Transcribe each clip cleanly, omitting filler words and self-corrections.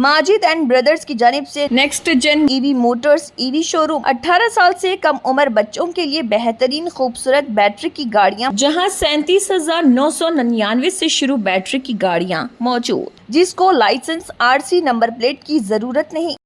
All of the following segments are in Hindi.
माजिद एंड ब्रदर्स की जानिब से next gen EV motors EV showroom 18 साल से कम उम्र बच्चों के लिए बेहतरीन खूबसूरत बैटरी की गाड़ियां, जहां 37,999 से शुरू बैटरी की गाड़ियां मौजूद, जिसको लाइसेंस आरसी नंबर प्लेट की जरूरत नहीं।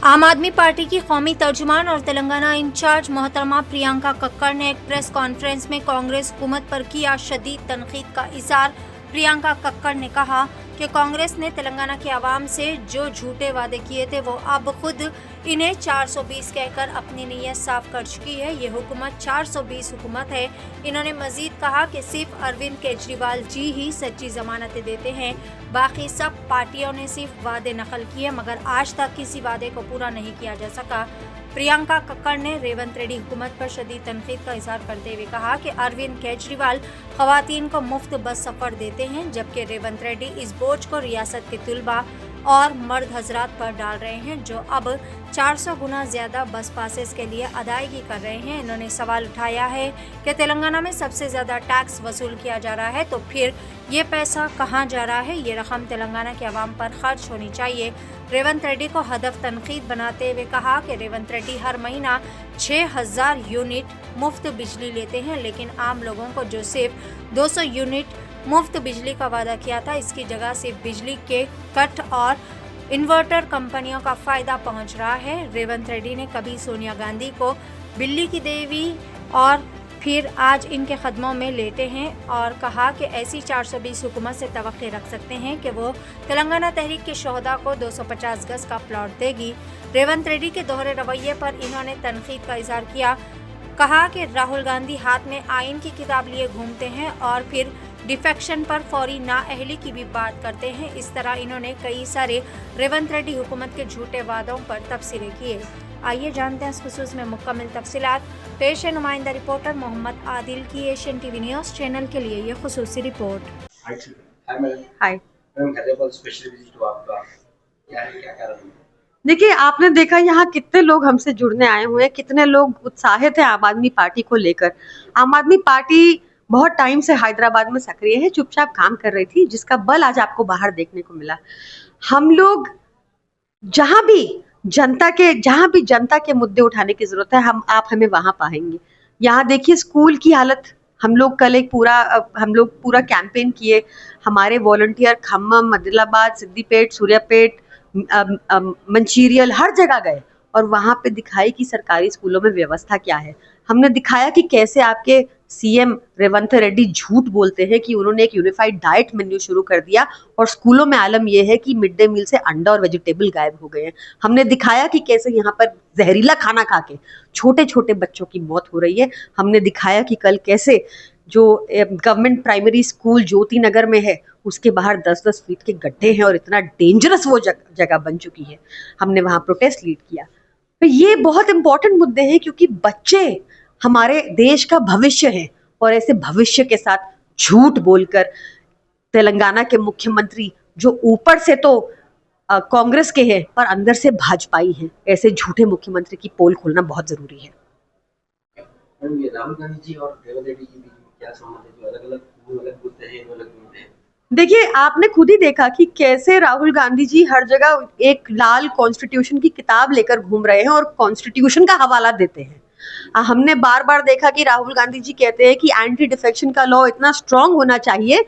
आम आदमी पार्टी की कौमी तर्जुमान और तेलंगाना इंचार्ज मोहतरमा प्रियंका कक्कड़ ने एक प्रेस कॉन्फ्रेंस में कांग्रेस हुकूमत पर किया शदीद तनकीद का इज़हार। प्रियंका कक्कड़ ने कहा कि कांग्रेस ने तेलंगाना के अवाम से जो झूठे वादे किए थे वो अब खुद इन्हें 420 कहकर अपनी नीयत साफ कर चुकी है। ये हुकूमत 420 हुकूमत है। इन्होंने मजीद कहा कि सिर्फ अरविंद केजरीवाल जी ही सच्ची जमानतें देते हैं, बाकी सब पार्टियों ने सिर्फ वादे नकल किए मगर आज तक किसी वादे को पूरा नहीं किया जा सका। प्रियंका कक्कड़ ने रेवंत रेड्डी हुकूमत पर शदीद तनकीद का इज़हार करते हुए कहा कि अरविंद केजरीवाल खवातीन को मुफ्त बस सफ़र देते हैं, जबकि रेवंत रेड्डी इस बोझ को रियासत के तुलबा और मर्द हजरात पर डाल रहे हैं, जो अब 400 गुना ज़्यादा बस पासेस के लिए अदायगी कर रहे हैं। इन्होंने सवाल उठाया है कि तेलंगाना में सबसे ज़्यादा टैक्स वसूल किया जा रहा है, तो फिर ये पैसा कहाँ जा रहा है? ये रकम तेलंगाना के अवाम पर खर्च होनी चाहिए। रेवंत रेड्डी को हदफ तनकीद बनाते हुए कहा कि रेवंत रेड्डी हर महीना 6000 यूनिट मुफ्त बिजली लेते हैं, लेकिन आम लोगों को जो सिर्फ 200 यूनिट मुफ्त बिजली का वादा किया था, इसकी जगह सिर्फ बिजली के कट और इन्वर्टर कंपनियों का फ़ायदा पहुंच रहा है। रेवंत रेड्डी ने कभी सोनिया गांधी को बिल्ली की देवी और फिर आज इनके कदमों में लेटे हैं और कहा कि ऐसी 420 हुकूमत से तवक्के रख सकते हैं कि वो तेलंगाना तहरीक के शोहदा को 250 गज का प्लॉट देगी। रेवंत रेड्डी के दोहरे रवैये पर इन्होंने तनकीद का इज़हार किया। कहा कि राहुल गांधी हाथ में आइन की किताब लिए घूमते हैं और फिर डिफेक्शन पर फौरी नाअहली की भी बात करते हैं। इस तरह इन्होंने कई सारे रेवंत रेड्डी हुकूमत के झूठे वादों पर तबसरे किए। आइए जानते हैं इस खुसूस में मुकम्मल तफसीलात। पेश है नुमाइंदा रिपोर्टर मोहम्मद आदिल की एशियन टीवी न्यूज़ चैनल के लिए ये खुसूसी रिपोर्ट। हाय देखिए, आपने देखा यहाँ कितने लोग हमसे जुड़ने आए हुए हैं, कितने लोग उत्साहित हैं आम आदमी पार्टी को लेकर। आम आदमी पार्टी बहुत टाइम से हैदराबाद में सक्रिय है, चुपचाप काम कर रही थी, जिसका बल आज आपको बाहर देखने को मिला। हम लोग जहाँ भी जनता के मुद्दे उठाने की जरूरत है, आप हमें वहां पाएंगे। यहाँ देखिए स्कूल की हालत, हम लोग पूरा कैंपेन किए। हमारे वॉलंटियर खम्मम, मदिलाबाद, सिद्दीपेट, सूर्यापेट, मंचीरियल हर जगह गए और वहां पे दिखाई कि सरकारी स्कूलों में व्यवस्था क्या है। हमने दिखाया कि कैसे आपके सीएम रेवंत रेड्डी झूठ बोलते हैं कि उन्होंने एक यूनिफाइड डाइट मेन्यू शुरू कर दिया और स्कूलों में आलम यह है कि मिड डे मील से अंडा और वेजिटेबल गायब हो गए हैं। हमने दिखाया कि कैसे यहाँ पर जहरीला खाना खा के छोटे छोटे बच्चों की मौत हो रही है। हमने दिखाया कि कल कैसे जो गवर्नमेंट प्राइमरी स्कूल ज्योति नगर में है उसके बाहर 10-10 फीट के गड्ढे हैं और इतना डेंजरस वो जगह बन चुकी है। हमने वहाँ प्रोटेस्ट लीड किया। तो ये बहुत इंपॉर्टेंट मुद्दे हैं क्योंकि बच्चे हमारे देश का भविष्य है और ऐसे भविष्य के साथ झूठ बोलकर तेलंगाना के मुख्यमंत्री जो ऊपर से तो कांग्रेस के हैं और अंदर से भाजपाई हैं, ऐसे झूठे मुख्यमंत्री की पोल खोलना बहुत जरूरी है। राहुल गांधी जी और रेवंत रेड्डी जी की क्या संबंध है, जो अलग बोलते हैं, अलग बोलते हैं? देखिए, आपने खुद ही देखा कि कैसे राहुल गांधी जी हर जगह एक लाल कॉन्स्टिट्यूशन की किताब लेकर घूम रहे हैं और कॉन्स्टिट्यूशन का हवाला देते हैं। हमने बार बार देखा कि राहुल गांधी जी कहते हैं कि एंटी डिफेक्शन का लॉ इतना स्ट्रांग होना चाहिए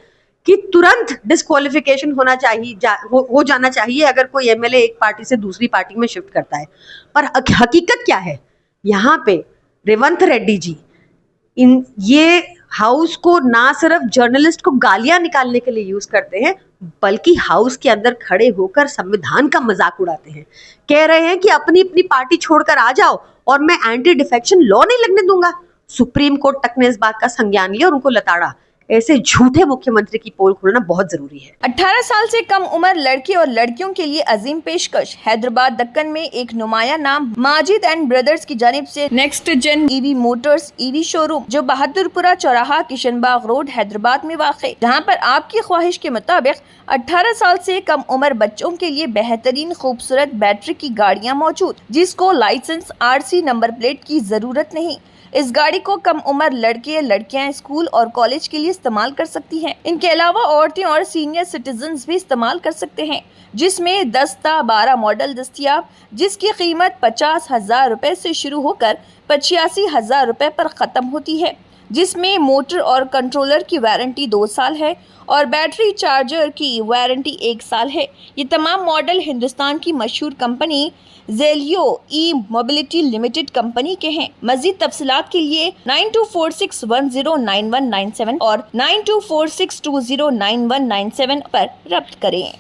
कि तुरंत डिस्क्वालिफिकेशन हो जाना चाहिए अगर कोई एमएलए एक पार्टी से दूसरी पार्टी में शिफ्ट करता है। पर हकीकत क्या है? यहाँ पे रेवंत रेड्डी जी ये हाउस को ना सिर्फ जर्नलिस्ट को गालियां निकालने के लिए यूज करते हैं, बल्कि हाउस के अंदर खड़े होकर संविधान का मजाक उड़ाते हैं। कह रहे हैं कि अपनी अपनी पार्टी छोड़कर आ जाओ और मैं एंटी डिफेक्शन लॉ नहीं लगने दूंगा। सुप्रीम कोर्ट तक ने इस बात का संज्ञान लिया और उनको लताड़ा। ऐसे झूठे मुख्यमंत्री की पोल खोलना बहुत जरूरी है। 18 साल से कम उम्र लड़के और लड़कियों के लिए अजीम पेशकश। हैदराबाद दक्कन में एक नुमाया नाम माजिद एंड ब्रदर्स की जानिब से next gen EV motors EV showroom, जो बहादुरपुरा चौराहा किशनबाग रोड हैदराबाद में वाक़, जहां पर आपकी ख्वाहिश के मुताबिक 18 साल से कम उम्र बच्चों के लिए बेहतरीन खूबसूरत बैटरी की गाड़ियाँ मौजूद, जिसको लाइसेंस आरसी नंबर प्लेट की जरूरत नहीं। इस गाड़ी को कम उम्र लड़के या लड़कियां स्कूल और कॉलेज के लिए इस्तेमाल कर सकती हैं। इनके अलावा औरतें और सीनियर सिटीजन्स भी इस्तेमाल कर सकते हैं, जिसमें 10-12 मॉडल दस्तयाब, जिसकी कीमत 50,000 रुपए से शुरू होकर 85,000 रुपए पर खत्म होती है, जिसमें मोटर और कंट्रोलर की वारंटी 2 साल है और बैटरी चार्जर की वारंटी 1 साल है। ये तमाम मॉडल हिंदुस्तान की मशहूर कंपनी जेलियो ई मोबिलिटी लिमिटेड कंपनी के हैं। मजीद तफसीलात के लिए 9246109197 और 9246209197 पर रब्त करें।